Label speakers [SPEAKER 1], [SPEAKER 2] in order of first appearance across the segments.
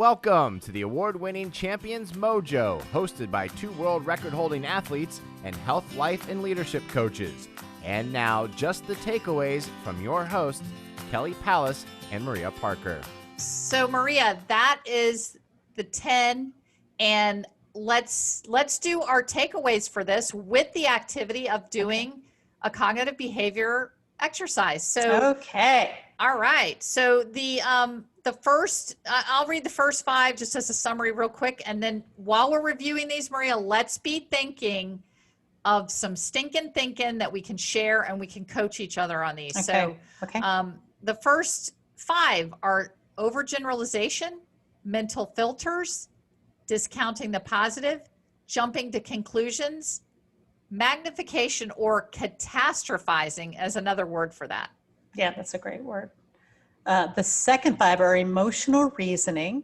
[SPEAKER 1] Welcome to the award-winning Champions Mojo, hosted by two world record-holding athletes and health, life, and leadership coaches. And now, just the takeaways from your hosts, Kelly Pallas and Maria Parker.
[SPEAKER 2] So Maria, that is the 10, and let's do our takeaways for this with the activity of doing a cognitive behavior exercise. So
[SPEAKER 3] okay,
[SPEAKER 2] all right. So the first, I'll read the first 5 just as a summary real quick, and then while we're reviewing these, Maria, let's be thinking of some stinking thinking that we can share, and we can coach each other on these.
[SPEAKER 3] Okay.
[SPEAKER 2] So the first 5 are overgeneralization, mental filters, discounting the positive, jumping to conclusions, magnification or catastrophizing as another word for that.
[SPEAKER 3] Yeah, that's a great word. The second 5 are emotional reasoning,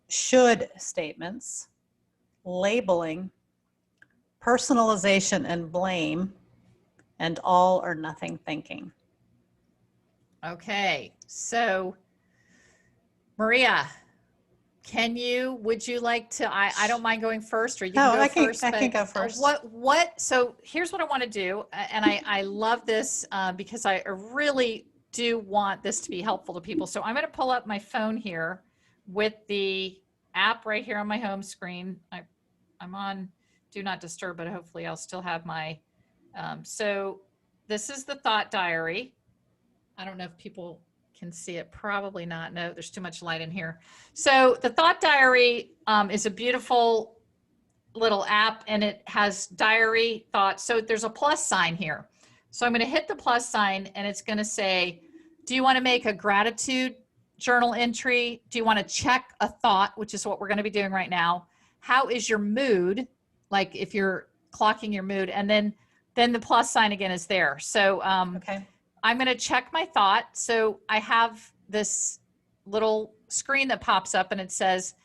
[SPEAKER 3] should statements, labeling, personalization and blame, and all or nothing thinking.
[SPEAKER 2] Okay, so Maria, would you like to, I don't mind going first, or you can go first.
[SPEAKER 3] I can go first.
[SPEAKER 2] So here's what I want to do, and I love this because I really do want this to be helpful to people. So I'm going to pull up my phone here with the app right here on my home screen. I'm on Do Not Disturb, but hopefully I'll still have my, so this is the thought diary. I don't know if people can see it, probably not. No, there's too much light in here. So the thought diary is a beautiful little app, and it has diary thoughts. So there's a plus sign here. So I'm going to hit the plus sign, and it's going to say, do you want to make a gratitude journal entry? Do you want to check a thought, which is what we're going to be doing right now? How is your mood? Like if you're clocking your mood, and then the plus sign again is there. So
[SPEAKER 3] okay.
[SPEAKER 2] I'm going to check my thought. So I have this little screen that pops up, and it says,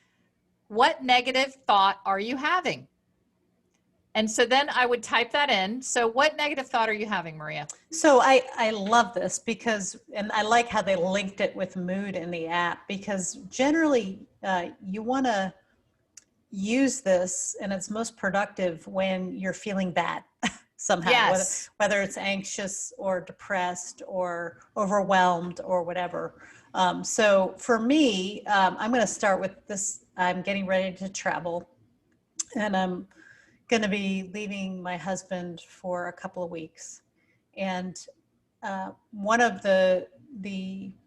[SPEAKER 2] what negative thought are you having? And so then I would type that in. So what negative thought are you having, Maria?
[SPEAKER 3] So I love this because, and I like how they linked it with mood in the app, because generally you want to use this, and it's most productive when you're feeling bad somehow,
[SPEAKER 2] yes.
[SPEAKER 3] whether it's anxious or depressed or overwhelmed or whatever. So for me, I'm going to start with this. I'm getting ready to travel, and I'm going to be leaving my husband for a couple of weeks. And one of the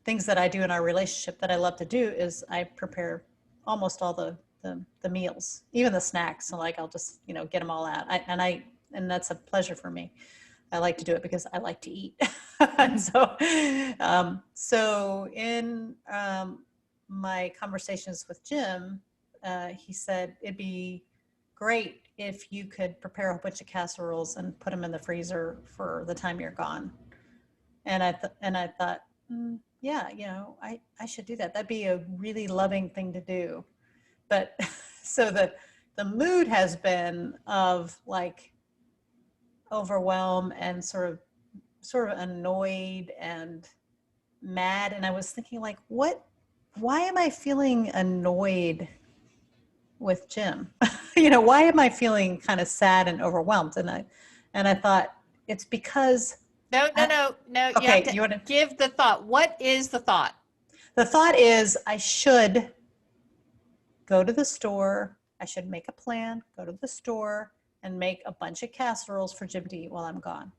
[SPEAKER 3] things that I do in our relationship that I love to do is I prepare almost all the meals, even the snacks. So like, I'll just, get them all out. And that's a pleasure for me. I like to do it because I like to eat. And so in my conversations with Jim, he said, it'd be great if you could prepare a whole bunch of casseroles and put them in the freezer for the time you're gone. And I thought, yeah, I should do that. That'd be a really loving thing to do. But so the mood has been of like overwhelm and sort of annoyed and mad. And I was thinking like, why am I feeling annoyed with Jim? Why am I feeling kind of sad and overwhelmed? And I thought it's because
[SPEAKER 2] no.
[SPEAKER 3] Okay,
[SPEAKER 2] you have to give the thought. What is the thought?
[SPEAKER 3] The thought is I should go to the store. I should make a plan, go to the store and make a bunch of casseroles for Jim to eat while I'm gone.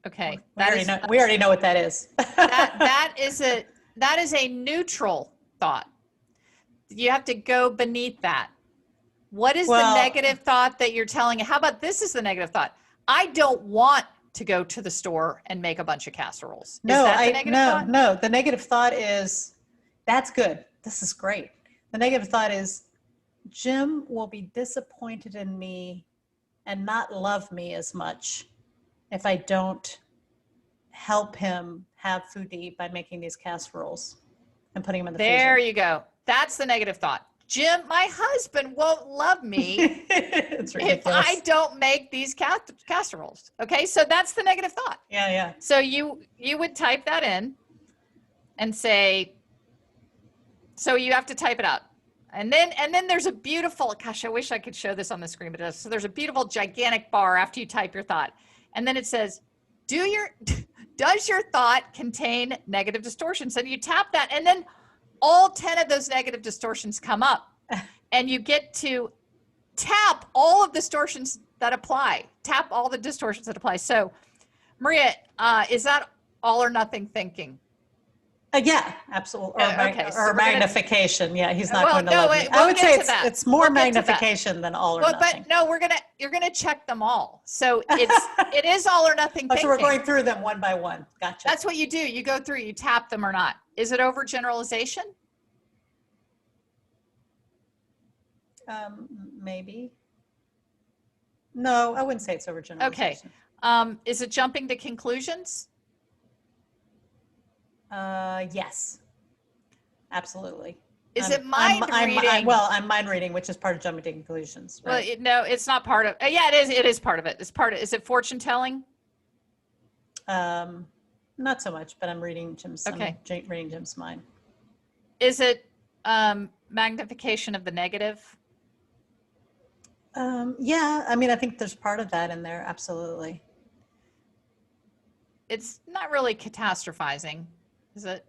[SPEAKER 2] Okay.
[SPEAKER 3] We already know what that is.
[SPEAKER 2] that is a neutral thought. You have to go beneath that. What is the negative thought that you're telling? How about this is the negative thought? I don't want to go to the store and make a bunch of casseroles.
[SPEAKER 3] No, the negative thought is, that's good. This is great. The negative thought is, Jim will be disappointed in me and not love me as much if I don't help him have food to eat by making these casseroles and putting them in the freezer.
[SPEAKER 2] There you go. That's the negative thought. Jim, my husband won't love me if I don't make these casseroles. Okay, so that's the negative thought.
[SPEAKER 3] Yeah.
[SPEAKER 2] So you would type that in and say, So you have to type it out. And then there's a beautiful, gosh, I wish I could show this on the screen, but it does. So there's a beautiful gigantic bar after you type your thought. And then it says, does your thought contain negative distortions? And you tap that, and then all 10 of those negative distortions come up. And you get to tap all of the distortions that apply. Tap all the distortions that apply. So, Maria, is that all or nothing thinking?
[SPEAKER 3] Yeah, absolutely.
[SPEAKER 2] Okay, so
[SPEAKER 3] or magnification. Yeah, he's not going to
[SPEAKER 2] no,
[SPEAKER 3] love me. I would say it's more
[SPEAKER 2] We'll
[SPEAKER 3] magnification than all or nothing.
[SPEAKER 2] But no, you're gonna check them all. So it is all or nothing thinking.
[SPEAKER 3] So we're going through them one by one. Gotcha.
[SPEAKER 2] That's what you do. You go through, you tap them or not. Is it overgeneralization?
[SPEAKER 3] Maybe. No, I wouldn't say it's overgeneralization.
[SPEAKER 2] Okay. Is it jumping to conclusions?
[SPEAKER 3] Yes, absolutely.
[SPEAKER 2] Is it mind reading?
[SPEAKER 3] I'm mind reading, which is part of jumping to conclusions. Right?
[SPEAKER 2] Well, no, it's not part of. Yeah, it is. It is part of it. It's part of. Is it fortune telling?
[SPEAKER 3] Not so much, but I'm reading Jim's.
[SPEAKER 2] Okay.
[SPEAKER 3] I'm reading Jim's mind.
[SPEAKER 2] Is it magnification of the negative?
[SPEAKER 3] Yeah, I mean, I think there's part of that in there. Absolutely.
[SPEAKER 2] It's not really catastrophizing, is it?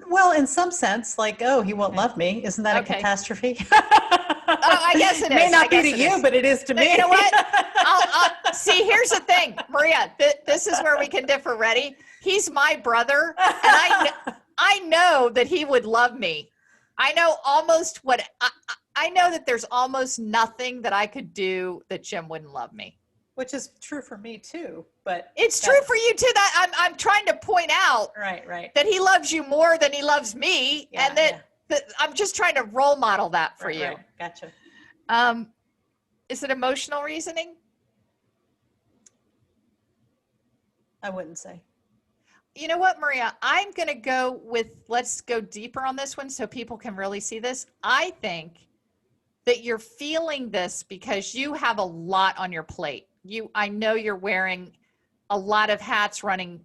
[SPEAKER 3] Well, in some sense, like, oh, he won't love me. Isn't that a catastrophe?
[SPEAKER 2] I guess it is.
[SPEAKER 3] It may not be to you, but it is to me.
[SPEAKER 2] You know what? I'll see, here's the thing, Maria, this is where we can differ. Ready? He's my brother, and I know that he would love me. I know almost I know that there's almost nothing that I could do that Jim wouldn't love me.
[SPEAKER 3] Which is true for me too, but
[SPEAKER 2] it's true for you too. That I'm trying to point out,
[SPEAKER 3] right,
[SPEAKER 2] that he loves you more than he loves me, and that I'm just trying to role model that for you.
[SPEAKER 3] Right. Gotcha.
[SPEAKER 2] Is it emotional reasoning?
[SPEAKER 3] I wouldn't say.
[SPEAKER 2] You know what, Maria? I'm going to go with, let's go deeper on this one so people can really see this. I think that you're feeling this because you have a lot on your plate. I know you're wearing a lot of hats, running,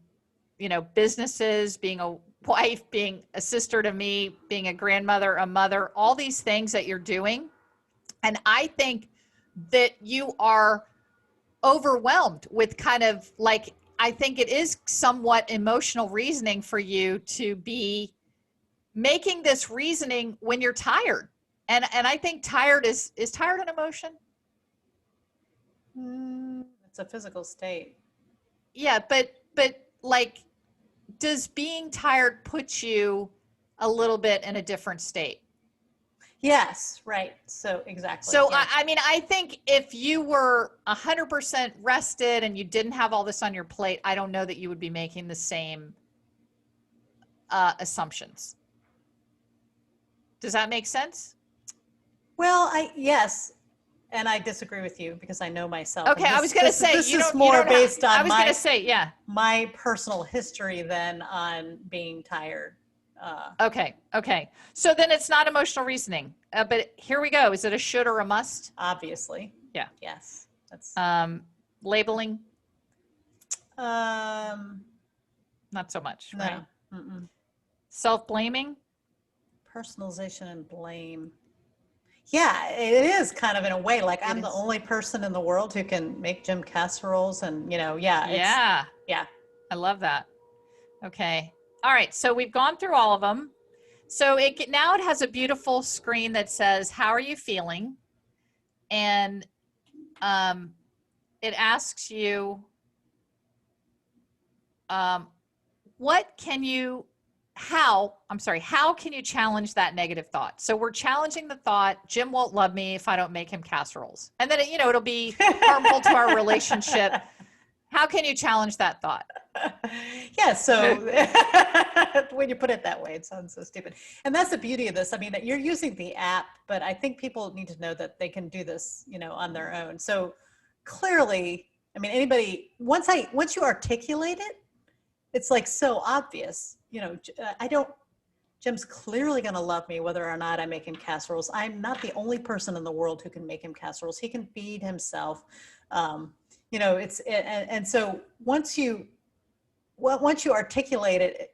[SPEAKER 2] businesses, being a wife, being a sister to me, being a grandmother, a mother, all these things that you're doing. And I think that you are overwhelmed with kind of like, I think it is somewhat emotional reasoning for you to be making this reasoning when you're tired. And I think tired is tired an emotion?
[SPEAKER 3] It's a physical state.
[SPEAKER 2] Yeah, but like, does being tired put you a little bit in a different state?
[SPEAKER 3] Yes, right. So exactly.
[SPEAKER 2] So
[SPEAKER 3] yeah.
[SPEAKER 2] I mean, I think if you were 100% rested and you didn't have all this on your plate, I don't know that you would be making the same assumptions. Does that make sense?
[SPEAKER 3] Well, yes, and I disagree with you because I know myself.
[SPEAKER 2] Okay, I was going to say
[SPEAKER 3] this is more based on
[SPEAKER 2] I was going to say, yeah,
[SPEAKER 3] my personal history than on being tired.
[SPEAKER 2] Okay. So then it's not emotional reasoning. But here we go. Is it a should or a must?
[SPEAKER 3] Obviously.
[SPEAKER 2] Yeah.
[SPEAKER 3] Yes. That's
[SPEAKER 2] labeling.
[SPEAKER 3] Not
[SPEAKER 2] so much.
[SPEAKER 3] No.
[SPEAKER 2] Right?
[SPEAKER 3] Mm-mm.
[SPEAKER 2] Self-blaming.
[SPEAKER 3] Personalization and blame. Yeah, it is kind of in a way like I'm the only person in the world who can make Jim casseroles, and yeah.
[SPEAKER 2] I love that. Okay. All right, so we've gone through all of them. So now it has a beautiful screen that says, how are you feeling? And it asks you, how can you challenge that negative thought? So we're challenging the thought, Jim won't love me if I don't make him casseroles. And then, it'll be harmful to our relationship. How can you challenge that thought?
[SPEAKER 3] Yeah, so when you put it that way, it sounds so stupid. And that's the beauty of this. I mean, you're using the app, but I think people need to know that they can do this, on their own. So clearly, I mean, anybody, once you articulate it, it's like so obvious. Jim's clearly going to love me whether or not I make him casseroles. I'm not the only person in the world who can make him casseroles. He can feed himself. And so once you articulate it,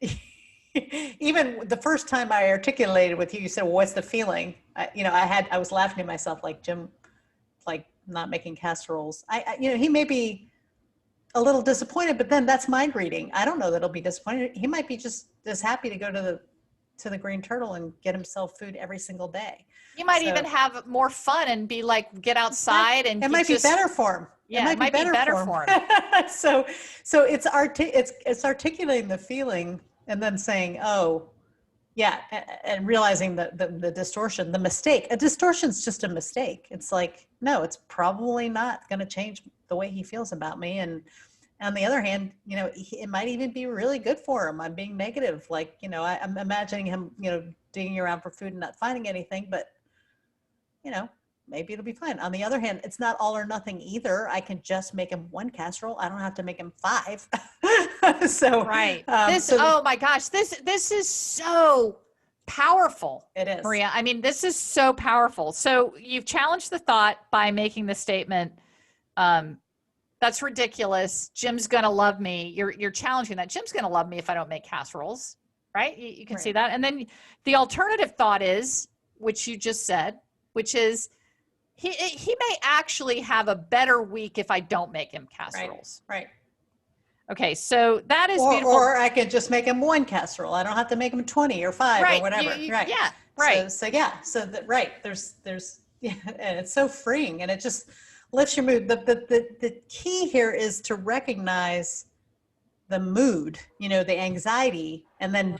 [SPEAKER 3] even the first time I articulated with you, you said, well, what's the feeling? I was laughing to myself, like, Jim, like, not making casseroles. He may be a little disappointed, but then that's my greeting. I don't know that he'll be disappointed. He might be just as happy to go to the Green Turtle and get himself food every single day.
[SPEAKER 2] You might even have more fun and be like, get outside, and
[SPEAKER 3] it might be better for him.
[SPEAKER 2] Yeah, it might be better for him.
[SPEAKER 3] So it's articulating the feeling and then saying, oh, yeah, and realizing the distortion, the mistake. A distortion's just a mistake. It's like, no, it's probably not going to change the way he feels about me. And on the other hand, it might even be really good for him. I'm being negative. Like, I'm imagining him, digging around for food and not finding anything, but, maybe it'll be fine. On the other hand, it's not all or nothing either. I can just make him one casserole. I don't have to make him 5. So,
[SPEAKER 2] right. Oh my gosh, this is so powerful.
[SPEAKER 3] It is.
[SPEAKER 2] Maria. I mean, this is so powerful. So you've challenged the thought by making the statement, that's ridiculous. Jim's going to love me. You're challenging that. Jim's going to love me if I don't make casseroles, right? You can see that. And then the alternative thought is, which you just said, which is, he may actually have a better week if I don't make him casseroles.
[SPEAKER 3] Right.
[SPEAKER 2] Okay, so that is beautiful.
[SPEAKER 3] Or I could just make him 1 casserole. I don't have to make him 20 or 5 or whatever. Right.
[SPEAKER 2] Yeah. Right.
[SPEAKER 3] There's and it's so freeing, and it just lifts your mood. The key here is to recognize the mood, the anxiety, and then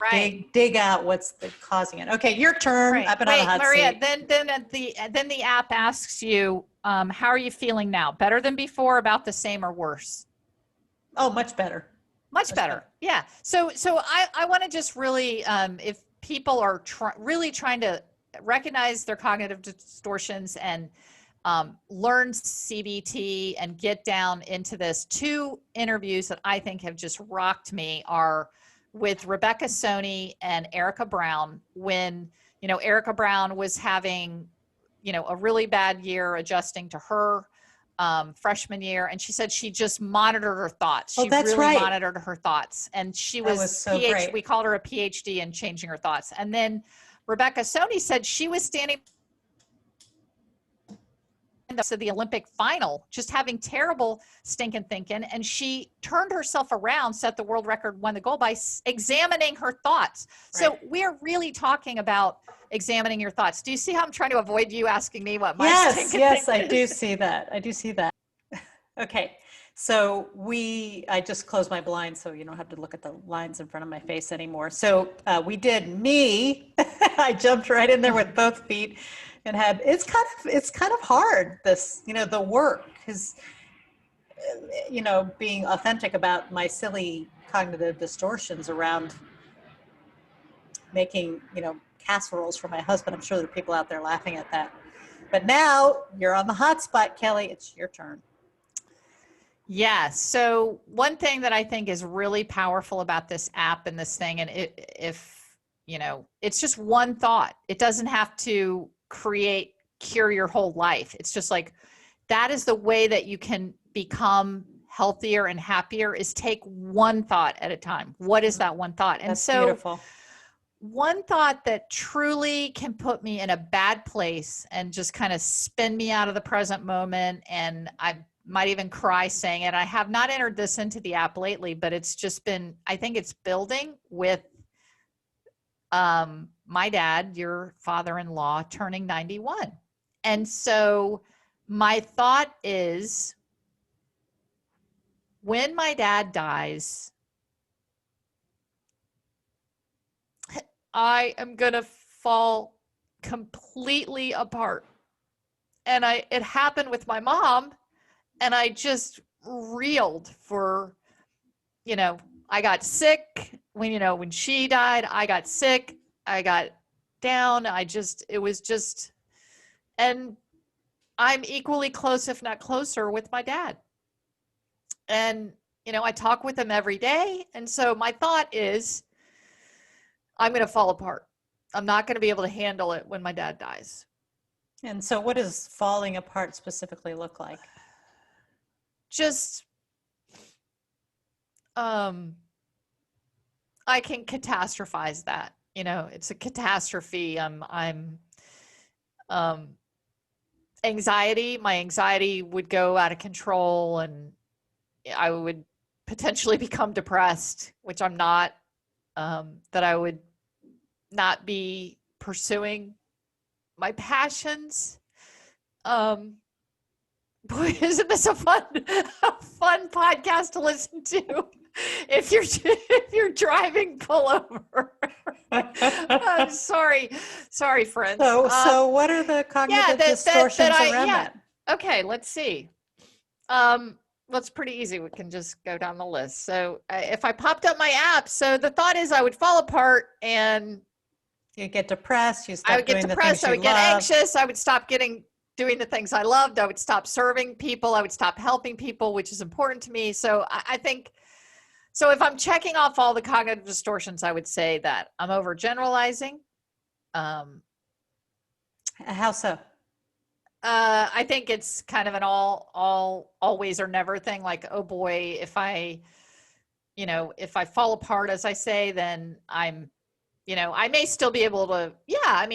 [SPEAKER 3] dig out what's causing it. Okay, your turn.
[SPEAKER 2] Right.
[SPEAKER 3] I've been on the hot
[SPEAKER 2] Maria,
[SPEAKER 3] seat.
[SPEAKER 2] Then the app asks you, how are you feeling now? Better than before, about the same, or worse?
[SPEAKER 3] Oh, much better.
[SPEAKER 2] Much better. Yeah. So I want to just really, if people are really trying to recognize their cognitive distortions and learn CBT and get down into this, 2 interviews that I think have just rocked me are with Rebecca Soni and Erica Brown, when, Erica Brown was having, a really bad year adjusting to her freshman year. And she said she just monitored her thoughts. She really monitored her thoughts. And she was
[SPEAKER 3] so great.
[SPEAKER 2] We called her a PhD in changing her thoughts. And then Rebecca Soni said she was standing to the Olympic final, just having terrible stinking thinking. And she turned herself around, set the world record, won the gold by examining her thoughts. Right. So we're really talking about examining your thoughts. Do you see how I'm trying to avoid you asking me what my stinking thinking is?
[SPEAKER 3] I do see that. Okay. So I just closed my blinds so you don't have to look at the lines in front of my face anymore. So we did me. I jumped right in there with both feet. And it's kind of hard, this, the work, because, being authentic about my silly cognitive distortions around making, casseroles for my husband. I'm sure there are people out there laughing at that. But now you're on the hot spot, Kelly. It's your turn.
[SPEAKER 2] Yeah. So one thing that I think is really powerful about this app and this thing, and it's just one thought. It doesn't have to cure your whole life. It's just like, that is the way that you can become healthier and happier, is take one thought at a time. What is that one thought? And so
[SPEAKER 3] beautiful.
[SPEAKER 2] One thought that truly can put me in a bad place and just kind of spin me out of the present moment, and I might even cry saying it. I have not entered this into the app lately, but it's just been, I think it's building with my dad, your father-in-law, turning 91. And so my thought is, when my dad dies, I am going to fall completely apart. And it happened with my mom, and I just reeled for, I got sick when she died. I got sick. I got down. And I'm equally close, if not closer, with my dad. And, I talk with him every day. And so my thought is, I'm going to fall apart. I'm not going to be able to handle it when my dad dies.
[SPEAKER 3] And so what does falling apart specifically look like?
[SPEAKER 2] Just, I'm catastrophize that. It's a catastrophe. Um, my anxiety would go out of control, and I would potentially become depressed, which I'm not. That I would not be pursuing my passions. Boy, isn't this a fun podcast to listen to? If you're driving, pull over. I'm sorry, friends.
[SPEAKER 3] So what are the cognitive distortions around that?
[SPEAKER 2] Okay, let's see. That's pretty easy. We can just go down the list. So if I popped up my app, so the thought is I would fall apart and
[SPEAKER 3] you get depressed.
[SPEAKER 2] I would get depressed. I would get anxious. I would stop doing the things I loved. I would stop serving people. I would stop helping people, which is important to me. So I think, so if I'm checking off all the cognitive distortions, I would say that I'm overgeneralizing.
[SPEAKER 3] How so?
[SPEAKER 2] I think it's kind of an always or never thing. Like, oh boy, if I fall apart, as I say, then I may still be able to,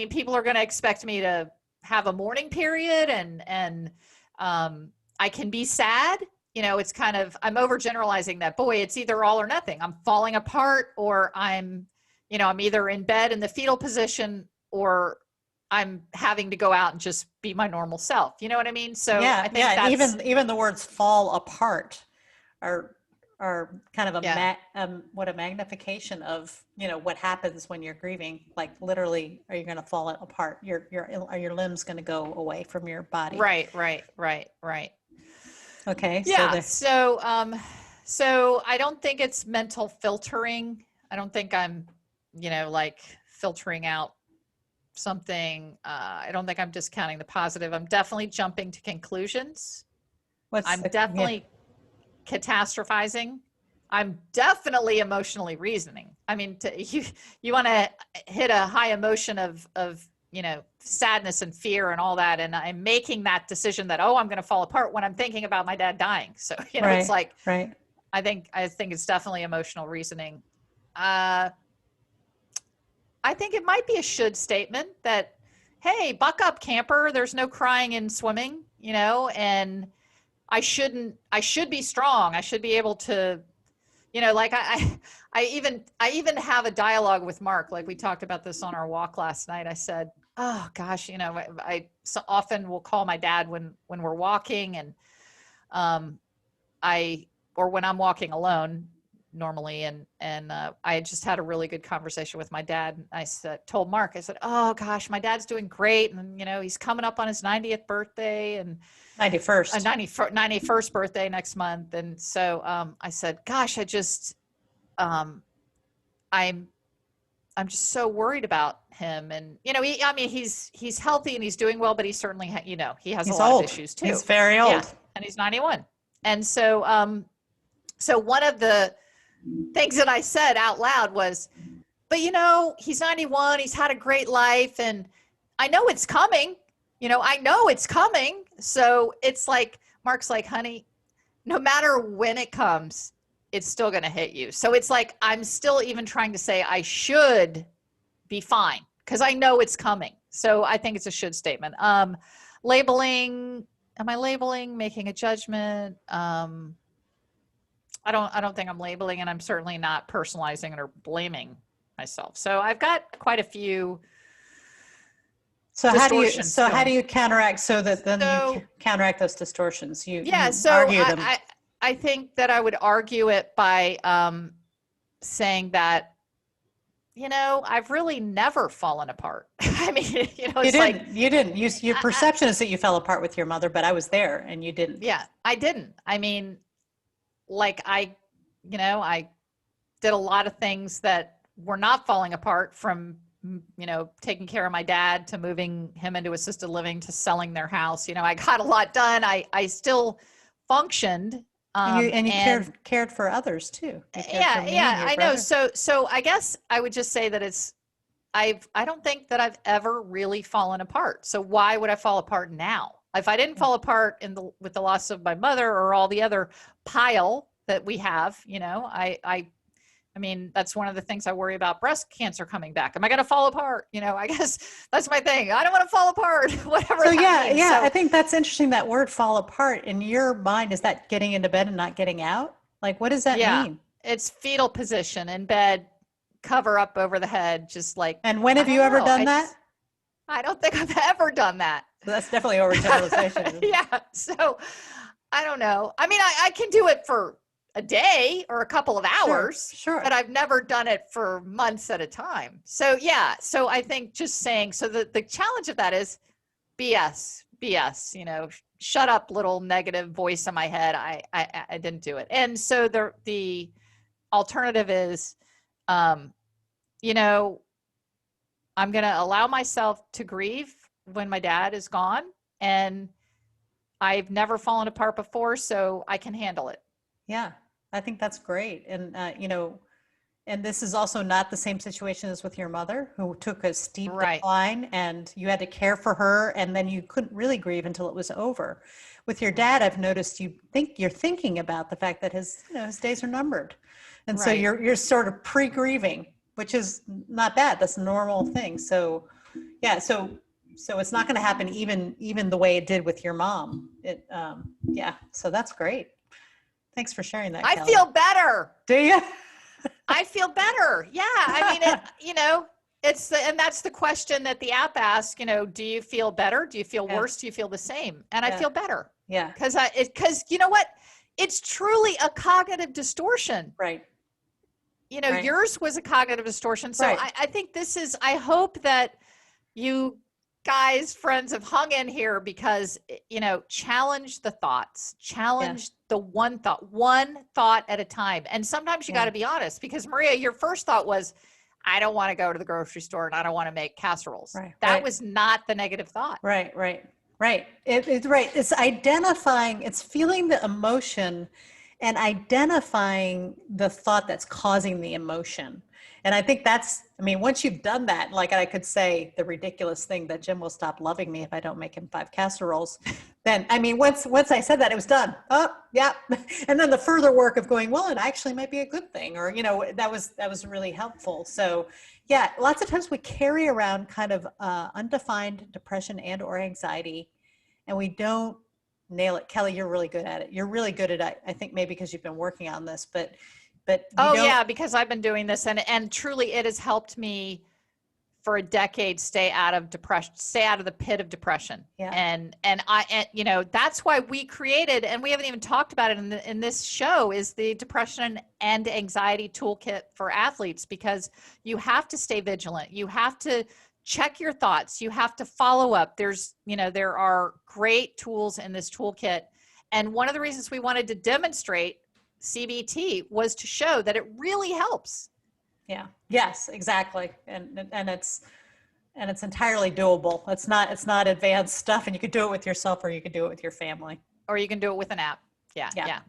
[SPEAKER 2] people are going to expect me to have a mourning period and I can be sad. It's kind of, I'm overgeneralizing that, boy, it's either all or nothing. I'm falling apart, or I'm either in bed in the fetal position, or I'm having to go out and just be my normal self. You know what I mean? So I think that's,
[SPEAKER 3] even the words fall apart are kind of a magnification of, what happens when you're grieving. Like, literally, are you going to fall apart? Are your limbs going to go away from your body?
[SPEAKER 2] Right.
[SPEAKER 3] Okay.
[SPEAKER 2] Yeah. So I don't think it's mental filtering. I don't think I'm, like filtering out something. I don't think I'm discounting the positive. I'm definitely jumping to conclusions. I'm definitely catastrophizing. I'm definitely emotionally reasoning. I mean, you want to hit a high emotion of sadness and fear and all that, and I'm making that decision that, I'm going to fall apart when I'm thinking about my dad dying. So it's like,
[SPEAKER 3] right.
[SPEAKER 2] I think it's definitely emotional reasoning. I think it might be a should statement that, hey, buck up, camper. There's no crying and swimming, and I should be strong. I should be able to, like I even have a dialogue with Mark. Like, we talked about this on our walk last night. I said, oh gosh, I so often will call my dad when we're walking, and or when I'm walking alone normally. And I just had a really good conversation with my dad. I told Mark, I said, oh gosh, my dad's doing great. And, he's coming up on his 90th birthday and 91st birthday next month. And so I said, gosh, I'm just so worried about him. And, he's healthy and he's doing well, but he certainly, he has a lot of issues too.
[SPEAKER 3] He's very old.
[SPEAKER 2] Yeah, and he's 91. And so, so one of the things that I said out loud was, but he's 91, he's had a great life, and I know it's coming, So it's like, Mark's like, honey, no matter when it comes, it's still going to hit you. So it's like, I'm still even trying to say I should be fine because I know it's coming. So I think it's a should statement. Labeling, am I labeling, making a judgment? I don't think I'm labeling, and I'm certainly not personalizing it or blaming myself. So I've got quite a few.
[SPEAKER 3] So how do you counteract so that then you counteract those distortions? You argue them.
[SPEAKER 2] I think that I would argue it by saying that, I've really never fallen apart. I mean,
[SPEAKER 3] you didn't. Your perception is that you fell apart with your mother, but I was there and you didn't.
[SPEAKER 2] Yeah, I didn't. I mean, like I did a lot of things that were not falling apart, from, taking care of my dad to moving him into assisted living to selling their house. I got a lot done. I still functioned.
[SPEAKER 3] And you cared for others too.
[SPEAKER 2] I know. So I guess I would just say that I don't think that I've ever really fallen apart. So why would I fall apart now? If I didn't fall apart with the loss of my mother or all the other pile that we have, I mean, that's one of the things I worry about breast cancer coming back. Am I going to fall apart? I guess that's my thing. I don't want to fall apart, whatever
[SPEAKER 3] So
[SPEAKER 2] that means.
[SPEAKER 3] yeah,
[SPEAKER 2] So,
[SPEAKER 3] I think that's interesting. That word "fall apart" in your mind, is that getting into bed and not getting out? Like, what does that mean?
[SPEAKER 2] It's fetal position in bed, cover up over the head, just like.
[SPEAKER 3] And when have
[SPEAKER 2] I
[SPEAKER 3] you
[SPEAKER 2] don't
[SPEAKER 3] ever
[SPEAKER 2] know.
[SPEAKER 3] done that?
[SPEAKER 2] I don't think I've ever done that.
[SPEAKER 3] That's definitely overgeneralization.
[SPEAKER 2] Yeah. So I don't know. I mean, I can do it for a day or a couple of hours,
[SPEAKER 3] Sure.
[SPEAKER 2] but I've never done it for months at a time. So yeah. So I think just saying, so the challenge of that is BS, shut up, little negative voice in my head. I didn't do it. And so the alternative is, I'm going to allow myself to grieve when my dad is gone, and I've never fallen apart before, so I can handle it.
[SPEAKER 3] Yeah, I think that's great. And, and this is also not the same situation as with your mother, who took a steep decline and you had to care for her, and then you couldn't really grieve until it was over. With your dad, I've noticed you're thinking about the fact that his days are numbered. And so you're sort of pre-grieving, which is not bad. That's a normal thing. So yeah, so it's not going to happen even the way it did with your mom. So that's great. Thanks for sharing that,
[SPEAKER 2] I
[SPEAKER 3] Kelly.
[SPEAKER 2] feel better.
[SPEAKER 3] Do you?
[SPEAKER 2] I feel better. Yeah. I mean, and that's the question that the app asks, do you feel better? Do you feel worse? Do you feel the same? And I feel better.
[SPEAKER 3] Yeah.
[SPEAKER 2] Because you know what? It's truly a cognitive distortion.
[SPEAKER 3] Right.
[SPEAKER 2] Yours was a cognitive distortion. So I think I hope that you guys, friends, have hung in here because, challenge the thoughts, challenge the one thought at a time. And sometimes you got to be honest, because Maria, your first thought was, I don't want to go to the grocery store and I don't want to make casseroles. That was not the negative thought. Right.
[SPEAKER 3] It's right. It's identifying, it's feeling the emotion and identifying the thought that's causing the emotion. And I think once you've done that, like I could say the ridiculous thing that Jim will stop loving me if I don't make him 5 casseroles. Then, once I said that, it was done. Oh, yeah. And then the further work of going, well, it actually might be a good thing, or, that was really helpful. So yeah, lots of times we carry around kind of undefined depression and or anxiety, and we don't nail it. Kelly, you're really good at it. You're really good at it. I think maybe because you've been working on this, but
[SPEAKER 2] because I've been doing this, and truly it has helped me for a decade stay out of depression, stay out of the pit of depression.
[SPEAKER 3] Yeah.
[SPEAKER 2] And that's why we created, and we haven't even talked about it in this show, is the depression and anxiety toolkit for athletes, because you have to stay vigilant. You have to check your thoughts. You have to follow up. There are great tools in this toolkit. And one of the reasons we wanted to demonstrate CBT was to show that it really helps.
[SPEAKER 3] Yeah. Yes, exactly. And it's entirely doable. It's not advanced stuff, and you could do it with yourself, or you could do it with your family,
[SPEAKER 2] or you can do it with an app.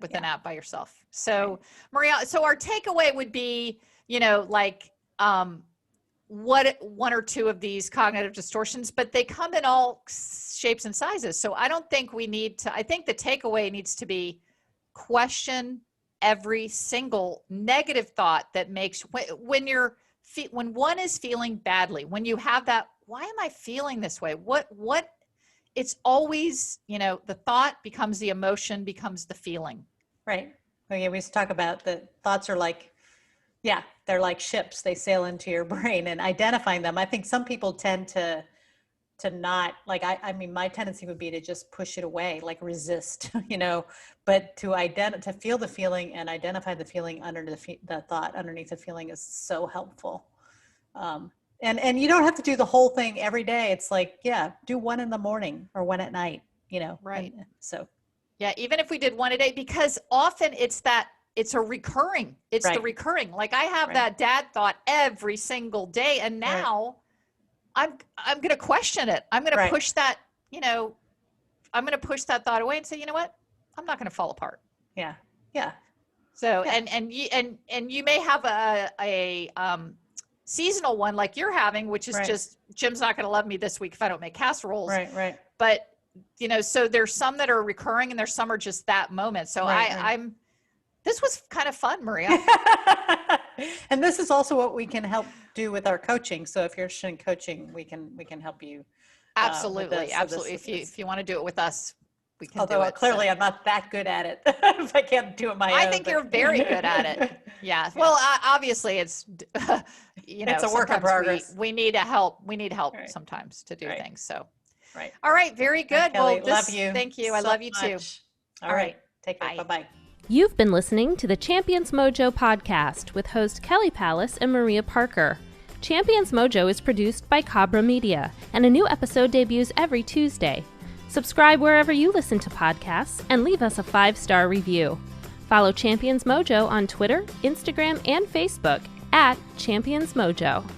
[SPEAKER 2] With an app by yourself. So Maria, so our takeaway would be, what 1 or 2 of these cognitive distortions, but they come in all shapes and sizes. So I don't think I think the takeaway needs to be question every single negative thought that makes, when one is feeling badly, when you have that, why am I feeling this way? What it's always, the thought becomes the emotion, becomes the feeling.
[SPEAKER 3] Right. Oh yeah. We used to talk about the thoughts are like, they're like ships. They sail into your brain, and identifying them. I think some people tend to not, like, my tendency would be to just push it away, like resist, but to feel the feeling and identify the feeling under the thought underneath the feeling is so helpful. And you don't have to do the whole thing every day. It's like, do 1 in the morning or 1 at night,
[SPEAKER 2] Right.
[SPEAKER 3] So.
[SPEAKER 2] Yeah. Even if we did 1 a day, because often it's the recurring, like I have that dad thought every single day. And now I'm going to question it. I'm going to push that, I'm going to push that thought away and say, you know what? I'm not going to fall apart.
[SPEAKER 3] Yeah. Yeah.
[SPEAKER 2] So, and you may have a seasonal one like you're having, which is just, Jim's not going to love me this week if I don't make casseroles.
[SPEAKER 3] Right.
[SPEAKER 2] But, so there's some that are recurring and there's some are just that moment. So this was kind of fun, Maria.
[SPEAKER 3] And this is also what we can help do with our coaching. So if you're interested in coaching, we can help you.
[SPEAKER 2] Absolutely.
[SPEAKER 3] this. So
[SPEAKER 2] Absolutely.
[SPEAKER 3] this
[SPEAKER 2] If you want to do it with us, we can
[SPEAKER 3] Although
[SPEAKER 2] do it.
[SPEAKER 3] clearly I'm not that good at it. If I can't do it my own.
[SPEAKER 2] I think you're very good at it. Yeah. Well, obviously it's,
[SPEAKER 3] It's a work in
[SPEAKER 2] sometimes
[SPEAKER 3] progress.
[SPEAKER 2] we need help. We need help
[SPEAKER 3] Right.
[SPEAKER 2] sometimes to do
[SPEAKER 3] Right.
[SPEAKER 2] things. So,
[SPEAKER 3] Right.
[SPEAKER 2] all right. Very good.
[SPEAKER 3] Right, Kelly,
[SPEAKER 2] Well,
[SPEAKER 3] love you.
[SPEAKER 2] Thank you. I
[SPEAKER 3] so
[SPEAKER 2] love you too.
[SPEAKER 3] much.
[SPEAKER 2] All
[SPEAKER 3] All
[SPEAKER 2] right.
[SPEAKER 3] right. Take care.
[SPEAKER 2] Bye.
[SPEAKER 3] Bye-bye.
[SPEAKER 4] You've been listening to the Champions Mojo podcast with host Kelly Palace and Maria Parker. Champions Mojo is produced by Cabra Media, and a new episode debuts every Tuesday. Subscribe wherever you listen to podcasts and leave us a 5-star review. Follow Champions Mojo on Twitter, Instagram, and Facebook at Champions Mojo.